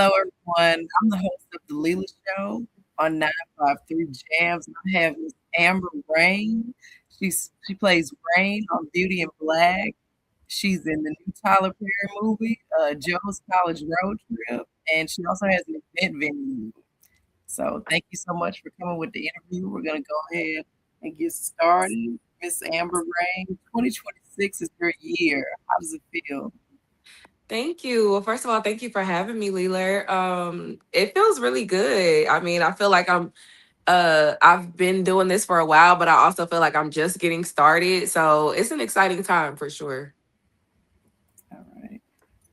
Hello, everyone. I'm the host of the Lela Show on 953 Jamz. I have Miss Amber Rain. She plays Rain on Beauty and Black. She's in the new Tyler Perry movie, Joe's College Road Trip, and she also has an event venue. So thank you so much for coming with the interview. We're gonna go ahead and get started. Miss Amber Rain, 2026 is your year. How does it feel? Thank you. Well, first of all, thank you for having me, Leela. It feels really good. I mean, I feel like I've been doing this for a while, but I also feel like I'm just getting started. So it's an exciting time for sure. All right.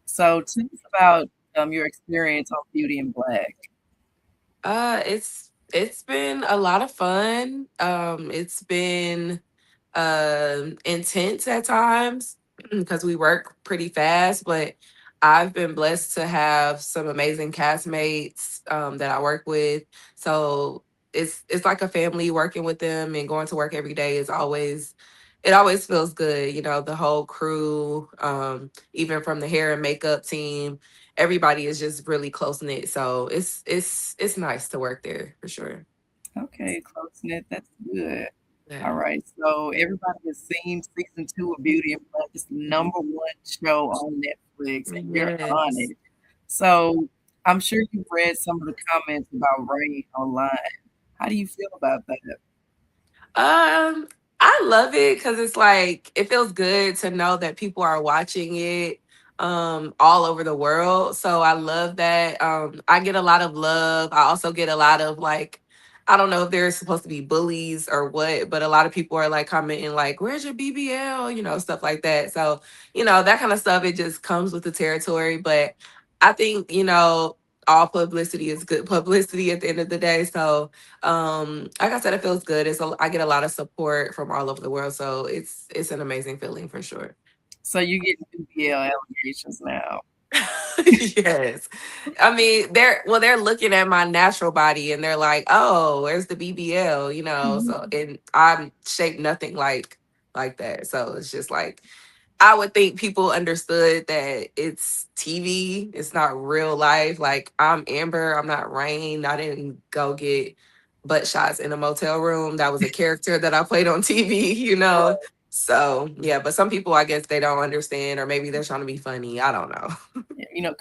So tell us about your experience on Beauty and Black. It's been a lot of fun. It's been intense at times because we work pretty fast, but I've been blessed to have some amazing castmates that I work with. So it's like a family working with them, and going to work every day is always it always feels good. The whole crew, even from the hair and makeup team, everybody is just really close knit. So it's nice to work there for sure. Okay, close knit. That's good. All Yeah. right. So everybody has seen season two of Beauty and Black. It's the number one show on Netflix, and you're on Yes. it. So I'm sure you've read some of the comments about Ray online. How do you feel about that? Um, I love it because it's like it feels good to know that people are watching it all over the world. So I love that. I get a lot of love. I also get a lot of like I don't know if they're supposed to be bullies or what, but a lot of people are like commenting like, "Where's your BBL?" Stuff like that. So, that kind of stuff it just comes with the territory, but I think, all publicity is good publicity at the end of the day. So, like I said, it feels good. I get a lot of support from all over the world, so it's an amazing feeling for sure. So you're getting BBL allegations now. Yes, I mean they're looking at my natural body and they're like, oh, where's the BBL? So and I'm shaped nothing like that. So it's just like I would think people understood that it's TV, it's not real life. Like I'm Amber, I'm not Rain. I didn't go get butt shots in a motel room. That was a character that I played on TV. So yeah, but some people I guess they don't understand, or maybe they're trying to be funny. I don't know.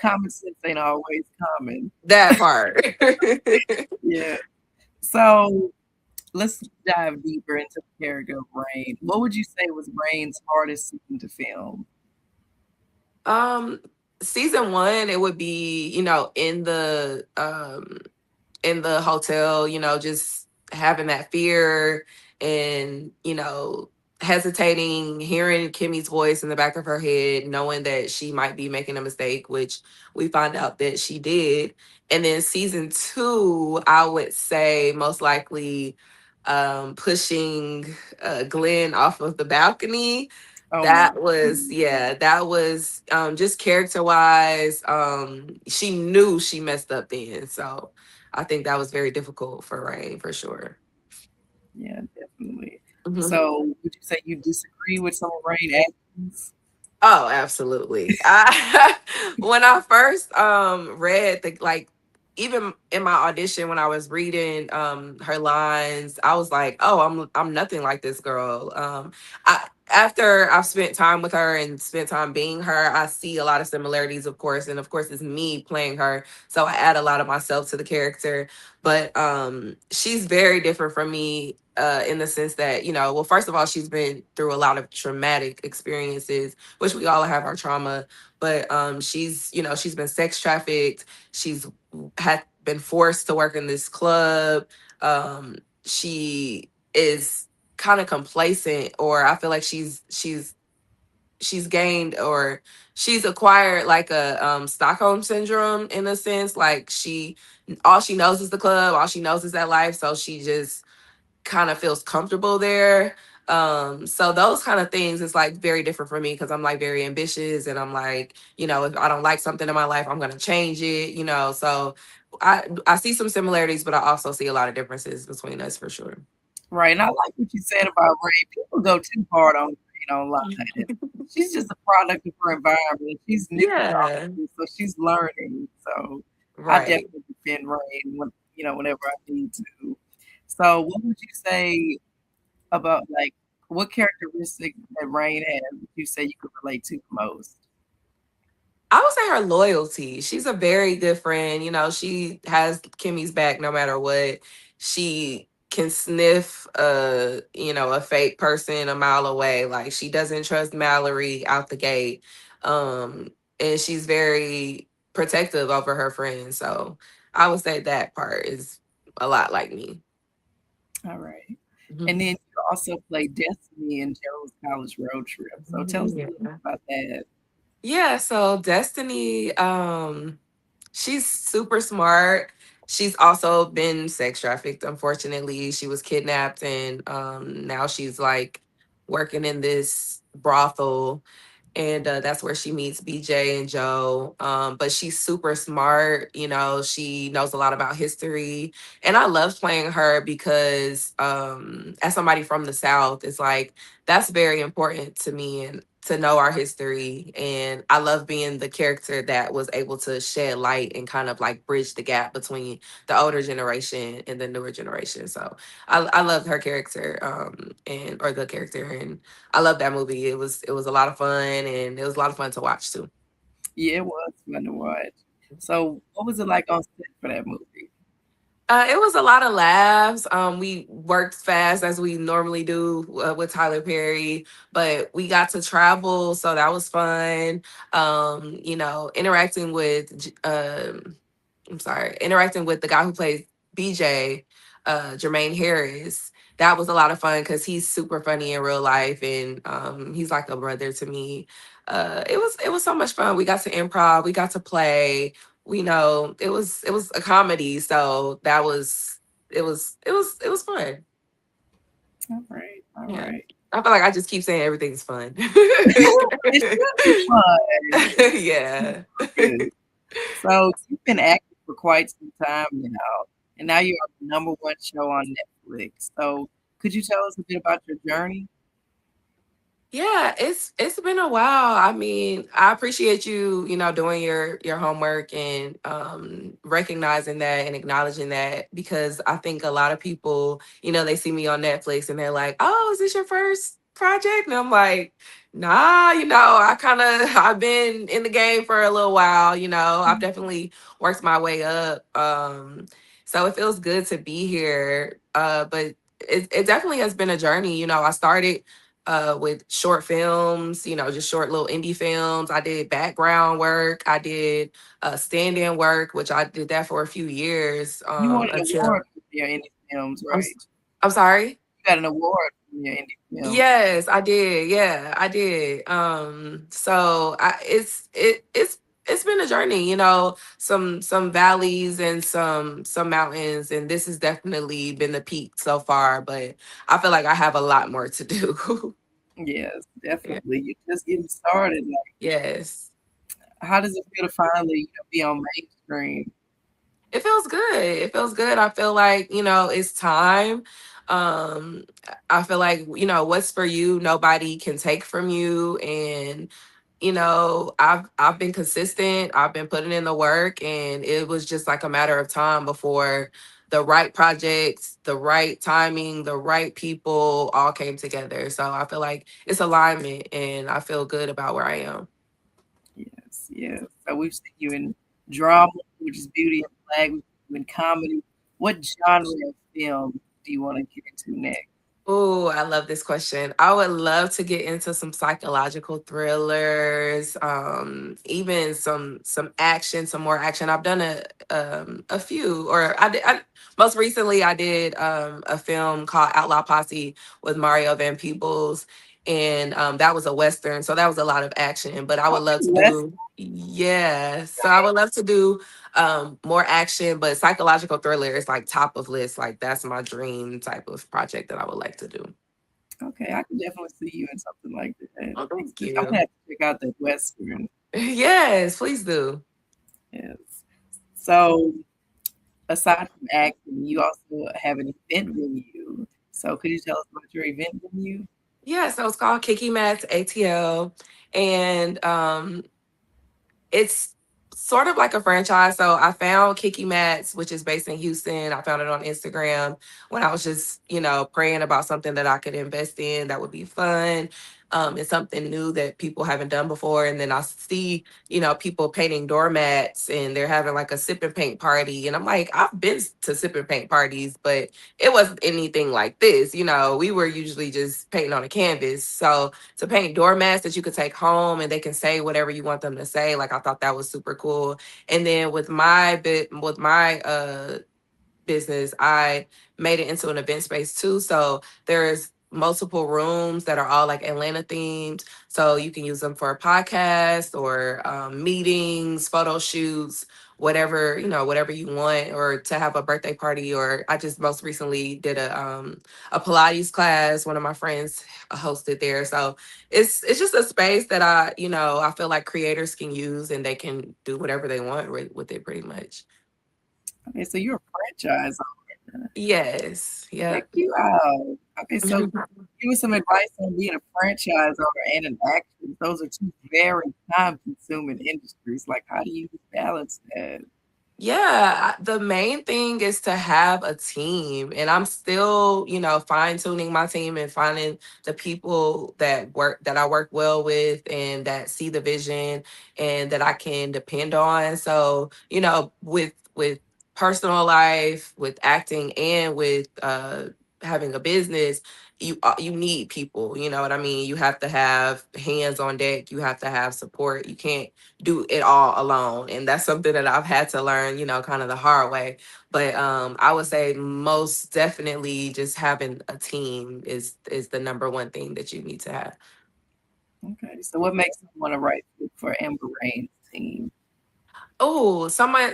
Common sense ain't always common. That part. Yeah. So let's dive deeper into the character of Rain. What would you say was Rain's hardest scene to film? um Season one, it would be, in the hotel, just having that fear and, hesitating, hearing Kimmy's voice in the back of her head, knowing that she might be making a mistake, which we find out that she did. And then season two, I would say most likely pushing Glenn off of the balcony. Oh my. That was just character wise. She knew she messed up then. So I think that was very difficult for Rain for sure. Yeah, definitely. Mhm. So would you say you disagree with some of Rain actions? Oh, absolutely. I when I first read the like even in my audition when I was reading her lines, I was like, "Oh, I'm nothing like this girl." After I've spent time with her and spent time being her, I see a lot of similarities, of course, and of course it's me playing her, so I add a lot of myself to the character. But she's very different from me in the sense that, well, first of all, she's been through a lot of traumatic experiences, which we all have our trauma. But she's been sex trafficked. She's had been forced to work in this club. She is kind of complacent, or I feel like she's gained, or she's acquired like a Stockholm syndrome in a sense. Like she all she knows is the club, all she knows is that life. So she just kind of feels comfortable there. So those kind of things is like very different for me because I'm like very ambitious, and I'm like, if I don't like something in my life, I'm gonna change it. So I see some similarities, but I also see a lot of differences between us for sure. Right. And I like what you said about Rain. People go too hard on Rain online. And she's just a product of her environment. She's new to all Yeah. this, so she's learning. So I Right. definitely defend Rain whenever I need to. So, what would you say about like what characteristic that Rain has would you say you could relate to the most? I would say her loyalty. She's a very good friend. You know, she has Kimmy's back no matter what. She can sniff a fake person a mile away. Like she doesn't trust Mallory out the gate. Um, and she's very protective over her friends. So I would say that part is a lot like me. All right. And Mhm. then you also play Destiny in Joe's College Road Trip. So tell us a little bit Yeah. about that. Yeah, so Destiny, she's super smart. She's also been sex trafficked, unfortunately. She was kidnapped and now she's like working in this brothel, and that's where she meets BJ and Joe. But she's super smart. You know, she knows a lot about history, and I love playing her because, as somebody from the South, it's like that's very important to me and to know our history. And I love being the character that was able to shed light and kind of like bridge the gap between the older generation and the newer generation. So I loved her character, and or the character, and I love that movie. It was a lot of fun, and it was a lot of fun to watch too. Yeah, it was fun to watch. So what was it like on set for that movie? It was a lot of laughs. We worked fast as we normally do with Tyler Perry, but we got to travel, so that was fun. Interacting with I'm sorry, interacting with the guy who plays BJ, Jermaine Harris. That was a lot of fun because he's super funny in real life, and he's like a brother to me. It was so much fun. We got to improv, we got to play. We know it was a comedy, so it was fun. All right, all Yeah, right. I feel like I just keep saying everything's fun. It should be fun. Yeah. Good. So you've been acting for quite some time now, and now you're on the number one show on Netflix. So could you tell us a bit about your journey? Yeah, it's been a while. I mean, I appreciate you, doing your homework and recognizing that and acknowledging that, because I think a lot of people, they see me on Netflix and they're like, "Oh, is this your first project?" And I'm like, "Nah, I've been in the game for a little while, I've definitely worked my way up. So it feels good to be here. But it definitely has been a journey. I started with short films, just short little indie films. I did background work. I did stand-in work, which I did that for a few years You won an award until for your indie films, I'm right? I'm sorry. You got an award for your indie film. Yes, I did. Yeah, I did. So it's been a journey, some valleys and some mountains, and this has definitely been the peak so far. But I feel like I have a lot more to do. Yes, Yeah. definitely. You're just getting started. Like, Yes. how does it feel to finally, be on mainstream? It feels good. It feels good. I feel like, it's time. Um, I feel like, what's for you, nobody can take from you. And, I've been consistent. I've been putting in the work, and it was just like a matter of time before the right projects, the right timing, the right people all came together. So I feel like it's alignment, and I feel good about where I am. Yes, yes. So we've seen you in drama, which is Beauty and Black. We've seen you in comedy. What genre of film do you want to get into next? Oh, I love this question. I would love to get into some psychological thrillers, even some action, some more action. I've done a few, or most recently I did a film called Outlaw Posse with Mario Van Peebles, and that was a western, so that was a lot of action. But I would love Okay, to let's do, yeah. So I would love to do more action, but psychological thriller is like top of list. Like that's my dream type of project that I would like to do. okay, I can definitely see you in something like that. Oh, thank I'm gonna you. have to check out that Western. Yes, please do. Yes. So aside from acting, you also have an event venue. So could you tell us about your event venue? Yeah, so it's called Kiki Mats ATL, and it's sort of like a franchise. So I found Kiki Mats, which is based in Houston. I found it on Instagram when I was just, praying about something that I could invest in that would be fun. And something new that people haven't done before. And then I see, people painting doormats and they're having like a sip and paint party. And I'm like, I've been to sip and paint parties, but it wasn't anything like this. We were usually just painting on a canvas. So to paint doormats that you could take home and they can say whatever you want them to say. Like I thought that was super cool. And then with my business, I made it into an event space too. So there's multiple rooms that are all like Atlanta themed. So you can use them for a podcast or meetings, photo shoots, whatever you want, or to have a birthday party. Or I just most recently did a Pilates class. One of my friends hosted there. So it's just a space that I feel like creators can use and they can do whatever they want with it pretty much. Okay, so you're a franchise owner. Yes. Check Yep. you out. Okay, so give us some advice on being a franchise owner and an actress. Those are two very time-consuming industries. Like, how do you balance that? Yeah, the main thing is to have a team. And I'm still, fine tuning my team and finding the people that I work well with and that see the vision and that I can depend on. So, with personal life, with acting and with having a business, you need people, you know what I mean? You have to have hands on deck, you have to have support. You can't do it all alone, and that's something that I've had to learn, kind of the hard way. But I would say most definitely just having a team is the number one thing that you need to have. Okay, so what makes someone a right fit for Amber Rain's team? Oh, someone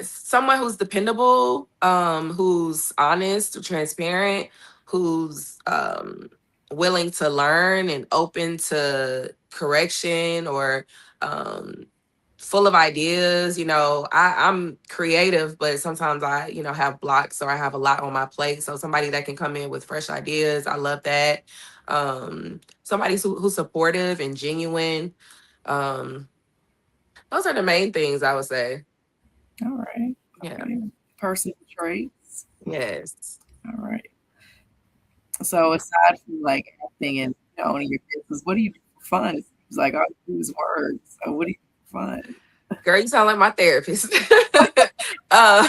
who's dependable, who's honest, transparent, who's willing to learn and open to correction, or um full of ideas. I'm creative, but sometimes I, have blocks or I have a lot on my plate. So somebody that can come in with fresh ideas, I love that. Somebody who's supportive and genuine. Um, those are the main things I would say. All right. Yeah. Okay. Personal traits. Yes. All right. So aside from like acting and owning your business, what do you do for fun? It seems like all you do is work. So what do you do for fun? Girl, you sound like my therapist. um,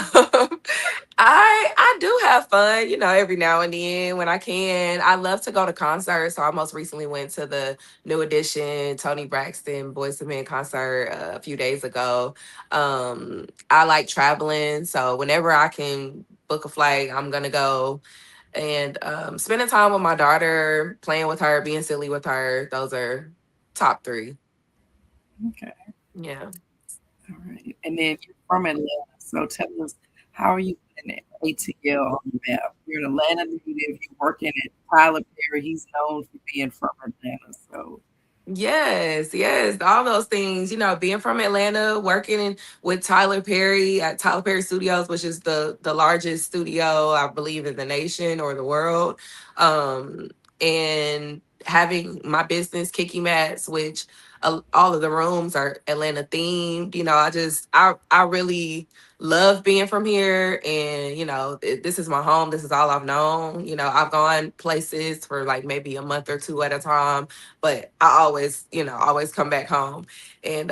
I do have fun, every now and then when I can. I love to go to concerts. So I most recently went to the New Edition Tony Braxton Boys to Men concert a few days ago. I like traveling, so whenever I can book a flight, I'm gonna go. And spending time with my daughter, playing with her, being silly with her, those are top three. Okay. Yeah. All right. And then you're from Atlanta. So tell us, how are you putting ATL on the map? You're an Atlanta native. You're working at Tyler Perry. He's known for being from Atlanta. So, Yes, yes, all those things. Being from Atlanta, working with Tyler Perry at Tyler Perry Studios, which is the largest studio I believe in the nation or the world, and having my business Kiki Mats, which all of the rooms are Atlanta themed. I really love being from here, and this is my home. This is all I've known. I've gone places for like maybe a month or two at a time, but I always, always come back home. And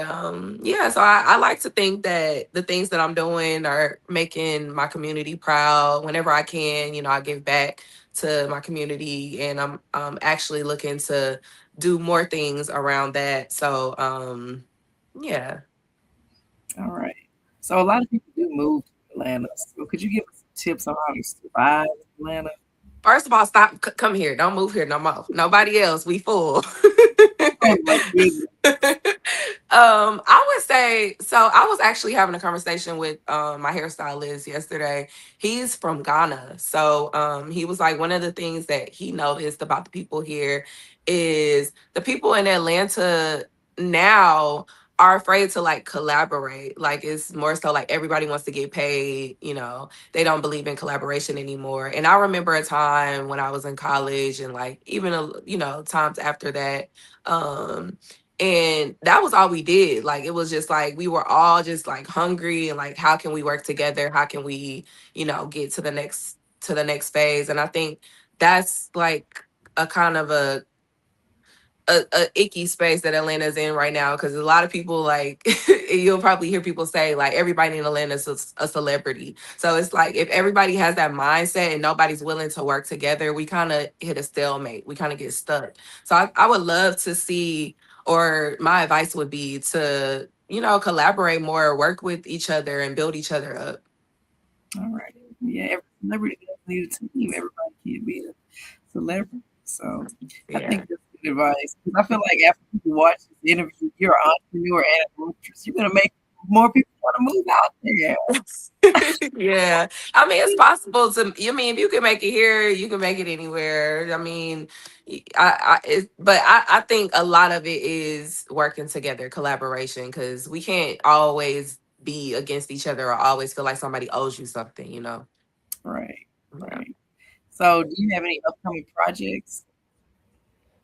yeah, so I like to think that the things that I'm doing are making my community proud. Whenever I can, I give back to my community, and I'm actually looking to do more things around that. So yeah. all right. So a lot of people do move to Atlanta. So could you give us some tips on how to survive in Atlanta? First of all, stop. Come here. Don't move here no more. Nobody else. We full. Oh my goodness. I would say so. I was actually having a conversation with my hairstylist yesterday. He's from Ghana, so he was like, one of the things that he noticed about the people here is the people in Atlanta now are afraid to like collaborate. Like it's more so like everybody wants to get paid. They don't believe in collaboration anymore. And I remember a time when I was in college and like even times after that. Um And that was all we did. Like it was just like we were all just like hungry and like how can we work together? How can we, get to the next phase? And I think that's like a kind of a icky space that Atlanta's in right now because a lot of people like you'll probably hear people say like everybody in Atlanta is a celebrity. So it's like if everybody has that mindset and nobody's willing to work together, we kind of hit a stalemate. We kind of get stuck. So I would love to see, or my advice would be to collaborate more, work with each other, and build each other up. All right. Yeah, every celebrity does need a team. Everybody can't be a celebrity. So I Yeah. think that's good advice. Because I feel like after people watch this interview, you're an entrepreneur and an actress. You're gonna make more people want to move out there. Yeah. I mean, it's possible to, I mean, if you can make it here, you can make it anywhere. I mean, but I think a lot of it is working together, collaboration, because we can't always be against each other or always feel like somebody owes you something. Right, Yeah. right. So do you have any upcoming projects?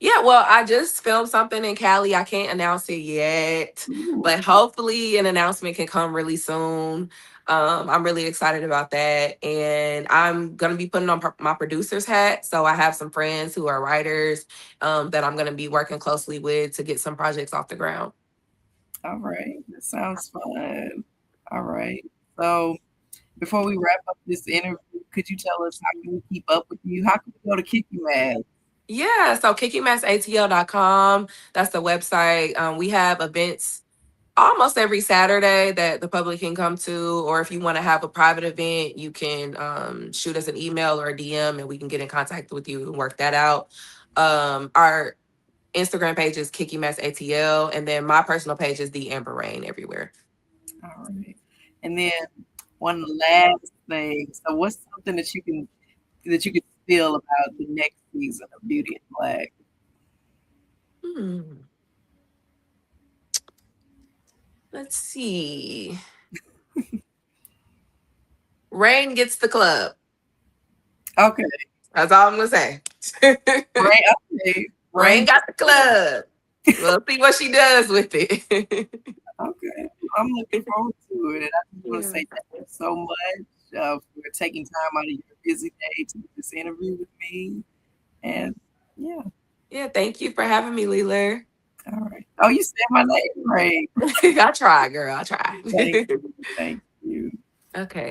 Yeah, well, I just filmed something in Cali. I can't announce it yet, Ooh, but hopefully an announcement can come really soon. I'm really excited about that. And I'm going to be putting on my producer's hat. So I have some friends who are writers that I'm going to be working closely with to get some projects off the ground. all right. That sounds fun. All right. So before we wrap up this interview, could you tell us how can we keep up with you? How can we go to Kick You Mad? Yeah, so kickingmassatl.com. That's the website. We have events almost every Saturday that the public can come to, or if you want to have a private event, you can shoot us an email or a DM and we can get in contact with you and work that out. Our Instagram page is Kicky Mass ATL, and then my personal page is The Amber Rain everywhere. All right. And then one last thing. So what's something that you can feel about the next season of Beauty and Black? Hmm. Let's see. Rain gets the club. Okay. That's all I'm gonna say. Rain, okay. Rain Rain. got the club. We'll see what she does with it. Okay. I'm looking forward to it. And I just want to Yeah. say thank you so much for taking time out of your busy day to do this interview with me. And yeah. Yeah, thank you for having me, Leela. All right. Oh, you said my name right. I try, girl. I try. Thank you. Thank you. Okay.